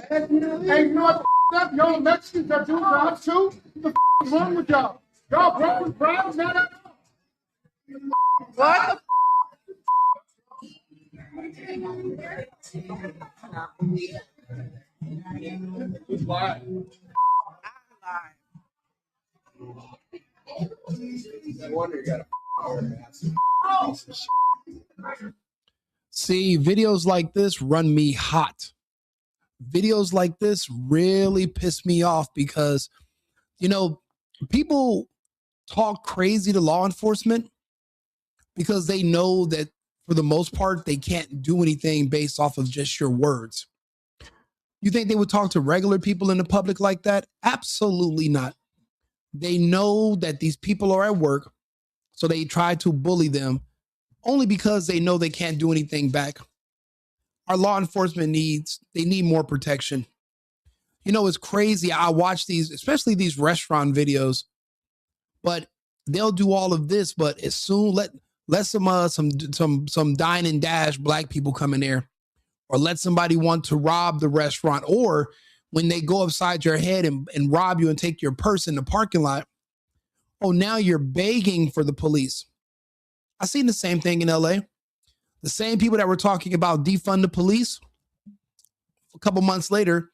Hey, you know what the f*** up? Y'all Mexicans are doing jobs too? What the f*** is wrong with y'all? Y'all broke with crowds, not at all. What? Why? No wonder you got a massive piece of shit. See, videos like this run me hot. Videos like this really piss me off because, you know, people talk crazy to law enforcement because they know that for the most part, they can't do anything based off of just your words. You think they would talk to regular people in the public like that? Absolutely not. They know that these people are at work, so they try to bully them only because they know they can't do anything back. Our law enforcement they need more protection. You know, it's crazy. I watch these, especially these restaurant videos, but they'll do all of this, but as soon let some dine and dash black people come in there, or let somebody want to rob the restaurant, or when they go upside your head and rob you and take your purse in the parking lot, oh, now you're begging for the police. I seen the same thing in LA. The same people that were talking about defund the police, a couple months later,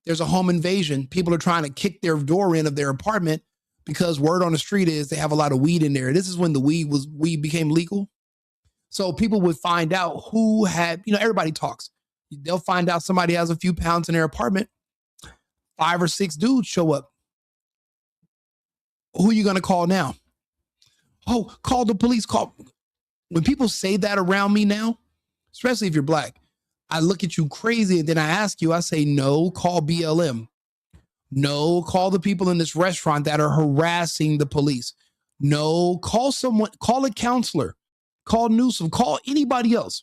there's a home invasion. People are trying to kick their door in of their apartment because word on the street is they have a lot of weed in there. This is when the weed became legal. So people would find out who had, everybody talks. They'll find out somebody has a few pounds in their apartment. 5 or 6 dudes show up. Who are you going to call now? Oh, call the police. When people say that around me now, especially if you're black, I look at you crazy and then I ask you, I say, no, call BLM. No, call the people in this restaurant that are harassing the police. No, call someone, call a counselor, call Newsom, call anybody else.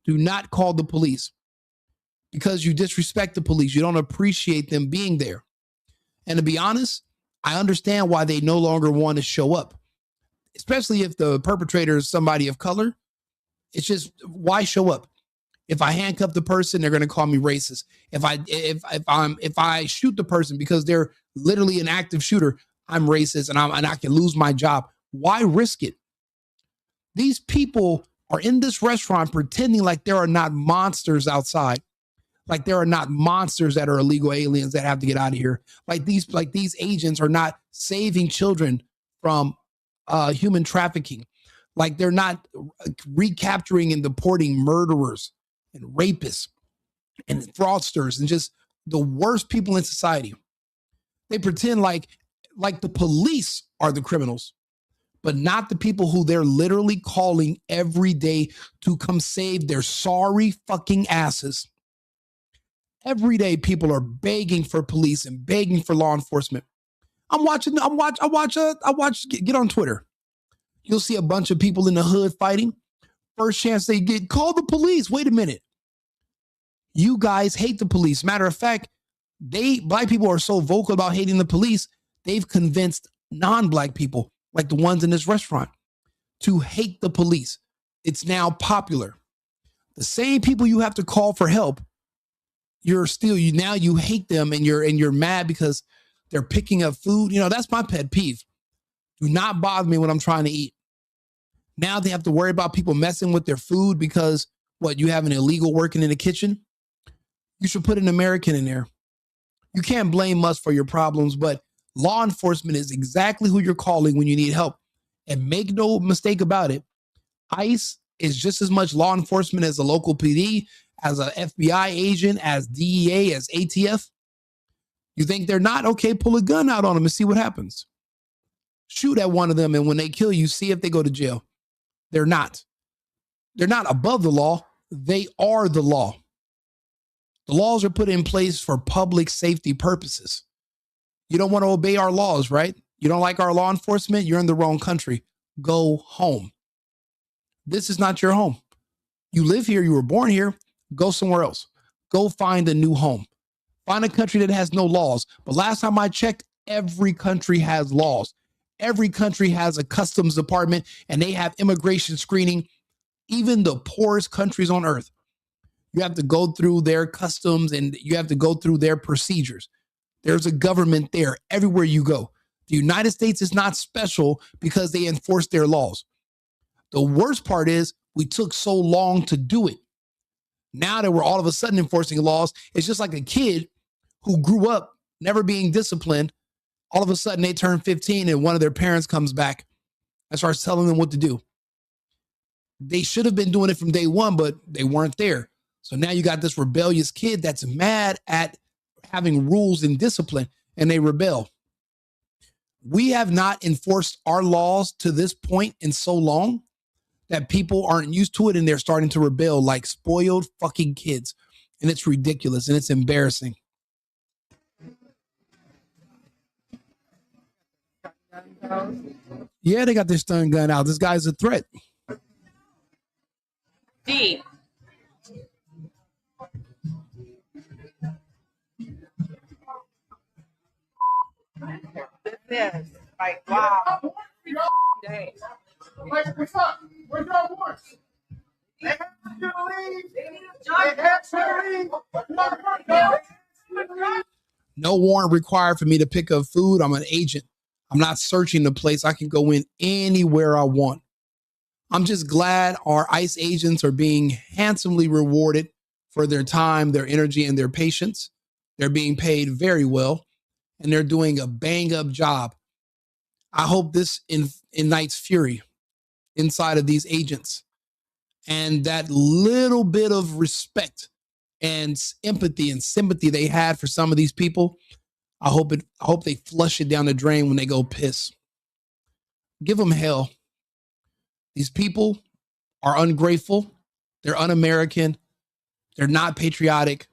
Do not call the police because you disrespect the police. You don't appreciate them being there. And to be honest, I understand why they no longer want to show up, especially if the perpetrator is somebody of color. It's just, why show up? If I handcuff the person, they're going to call me racist. If I shoot the person because they're literally an active shooter, I'm racist and I can lose my job. Why risk it? These people are in this restaurant pretending like there are not monsters outside, like there are not monsters that are illegal aliens that have to get out of here. Like these agents are not saving children from human trafficking. Like they're not recapturing and deporting murderers and rapists and fraudsters and just the worst people in society. They pretend like the police are the criminals, but not the people who they're literally calling every day to come save their sorry fucking asses. Every day people are begging for police and begging for law enforcement. I watch get on Twitter. You'll see a bunch of people in the hood fighting. First chance they get, call the police. Wait a minute. You guys hate the police. Matter of fact, black people are so vocal about hating the police, they've convinced non-black people, like the ones in this restaurant, to hate the police. It's now popular. The same people you have to call for help, you hate them and you're mad because they're picking up food. That's my pet peeve. Do not bother me when I'm trying to eat. Now they have to worry about people messing with their food because you have an illegal working in the kitchen? You should put an American in there. You can't blame us for your problems, but law enforcement is exactly who you're calling when you need help. And make no mistake about it, ICE is just as much law enforcement as a local PD, as a FBI agent, as DEA, as ATF. You think they're not? Okay, pull a gun out on them and see what happens. Shoot at one of them, and when they kill you, see if they go to jail. They're not. They're not above the law. They are the law. The laws are put in place for public safety purposes. You don't want to obey our laws, right? You don't like our law enforcement? You're in the wrong country. Go home. This is not your home. You live here. You were born here. Go somewhere else. Go find a new home. Find a country that has no laws. But last time I checked, every country has laws. Every country has a customs department and they have immigration screening. Even the poorest countries on earth. You have to go through their customs and you have to go through their procedures. There's a government there everywhere you go. The United States is not special because they enforce their laws. The worst part is we took so long to do it. Now that we're all of a sudden enforcing laws, it's just like a kid who grew up never being disciplined. All of a sudden they turn 15 and one of their parents comes back and starts telling them what to do. They should have been doing it from day one, but they weren't there. So now you got this rebellious kid that's mad at having rules and discipline, and they rebel. We have not enforced our laws to this point in so long that people aren't used to it, and they're starting to rebel like spoiled fucking kids. And it's ridiculous, and it's embarrassing. Yeah, they got their stun gun out. This guy's a threat. D. This is like, wow. Dang. Like, what's up? Where's your warrants? They have to leave. They have to leave. No warrant required for me to pick up food. I'm an agent. I'm not searching the place. I can go in anywhere I want. I'm just glad our ICE agents are being handsomely rewarded for their time, their energy, and their patience. They're being paid very well, and they're doing a bang-up job. I hope this ignites fury inside of these agents, and that little bit of respect and empathy and sympathy they had for some of these people, I hope they flush it down the drain when they go piss. Give them hell. These people are ungrateful. They're un-American. They're not patriotic.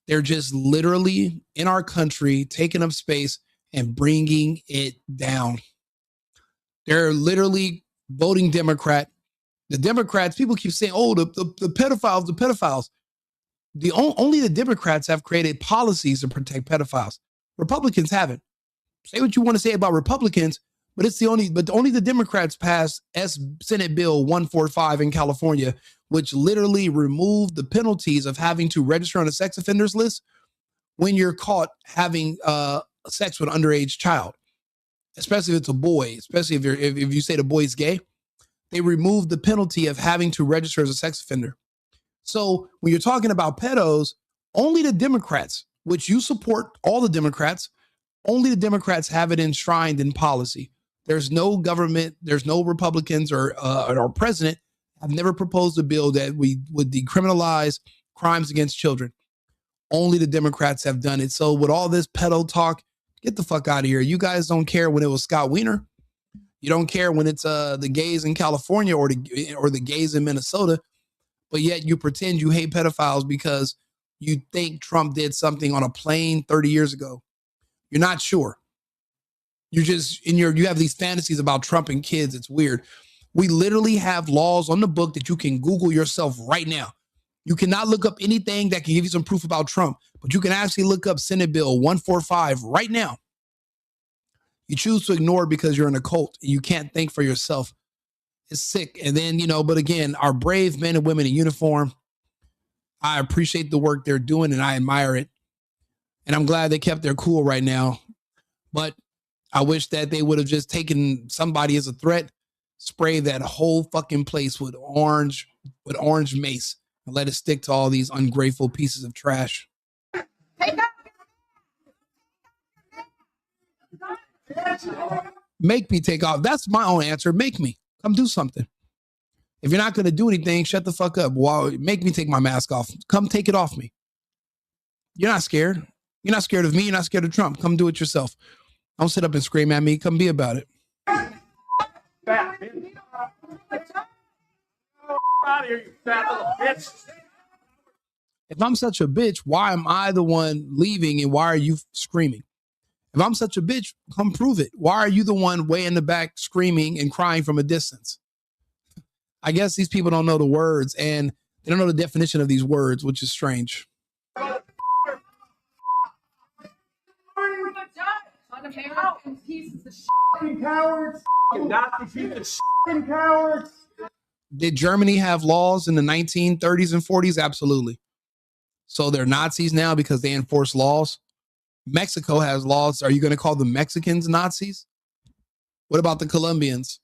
They're just literally in our country, taking up space and bringing it down. They're literally voting Democrat. The Democrats, people keep saying, oh, the pedophiles, the pedophiles. Only the Democrats have created policies to protect pedophiles. Republicans haven't. Say what you want to say about Republicans, but only the Democrats passed Senate Bill 145 in California, which literally removed the penalties of having to register on a sex offenders list when you're caught having sex with an underage child, especially if it's a boy, especially if you say the boy's gay. They removed the penalty of having to register as a sex offender. So when you're talking about pedos, only the Democrats, which you support all the Democrats, only the Democrats have it enshrined in policy. There's no government, there's no Republicans or our president have never proposed a bill that we would decriminalize crimes against children. Only the Democrats have done it. So with all this pedo talk, get the fuck out of here. You guys don't care when it was Scott Wiener. You don't care when it's the gays in California or the gays in Minnesota, but yet you pretend you hate pedophiles because you think Trump did something on a plane 30 years ago. You're not sure. You're just you have these fantasies about Trump and kids. It's weird. We literally have laws on the book that you can Google yourself right now. You cannot look up anything that can give you some proof about Trump, but you can actually look up Senate Bill 145 right now. You choose to ignore it because you're in a cult and you can't think for yourself. It's sick. And then, but again, our brave men and women in uniform, I appreciate the work they're doing and I admire it. And I'm glad they kept their cool right now. But I wish that they would have just taken somebody as a threat, spray that whole fucking place with orange mace and let it stick to all these ungrateful pieces of trash. Make me take off. That's my own answer. Make me. Come do something. If you're not going to do anything, shut the fuck up. Well, make me take my mask off. Come take it off me. You're not scared. You're not scared of me. You're not scared of Trump. Come do it yourself. Don't sit up and scream at me. Come be about it. If I'm such a bitch, why am I the one leaving and why are you screaming? If I'm such a bitch, come prove it. Why are you the one way in the back screaming and crying from a distance? I guess these people don't know the words and they don't know the definition of these words, which is strange. Cowards. Cowards. Did Germany have laws in the 1930s and 40s? Absolutely. So they're Nazis now because they enforce laws. Mexico has laws. Are you going to call the Mexicans Nazis? What about the Colombians?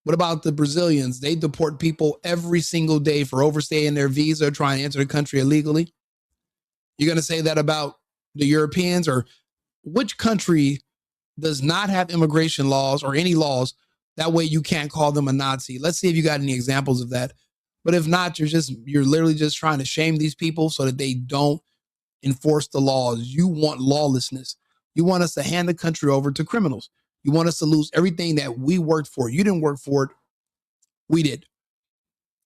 What about the Brazilians? They deport people every single day for overstaying their visa, trying to enter the country illegally. You're going to say that about the Europeans? Or which country does not have immigration laws or any laws? That way you can't call them a Nazi. Let's see if you got any examples of that. But if not, you're literally just trying to shame these people so that they don't enforce the laws. You want lawlessness. You want us to hand the country over to criminals. You want us to lose everything that we worked for. You didn't work for it. We did.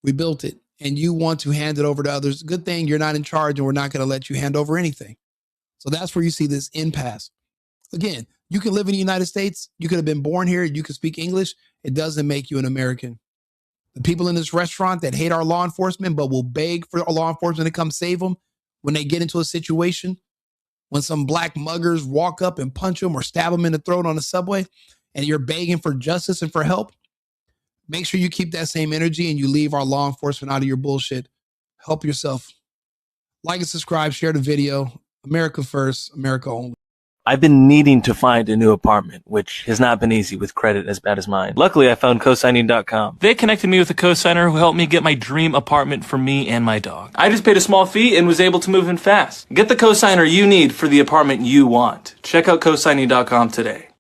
We built it. And you want to hand it over to others. Good thing you're not in charge and we're not going to let you hand over anything. So that's where you see this impasse. Again, you can live in the United States. You could have been born here. You can speak English. It doesn't make you an American. The people in this restaurant that hate our law enforcement but will beg for our law enforcement to come save them when they get into a situation, when some black muggers walk up and punch them or stab them in the throat on the subway, and you're begging for justice and for help, make sure you keep that same energy and you leave our law enforcement out of your bullshit. Help yourself. Like and subscribe, share the video. America first, America only. I've been needing to find a new apartment, which has not been easy with credit as bad as mine. Luckily, I found cosigning.com. They connected me with a cosigner who helped me get my dream apartment for me and my dog. I just paid a small fee and was able to move in fast. Get the cosigner you need for the apartment you want. Check out cosigning.com today.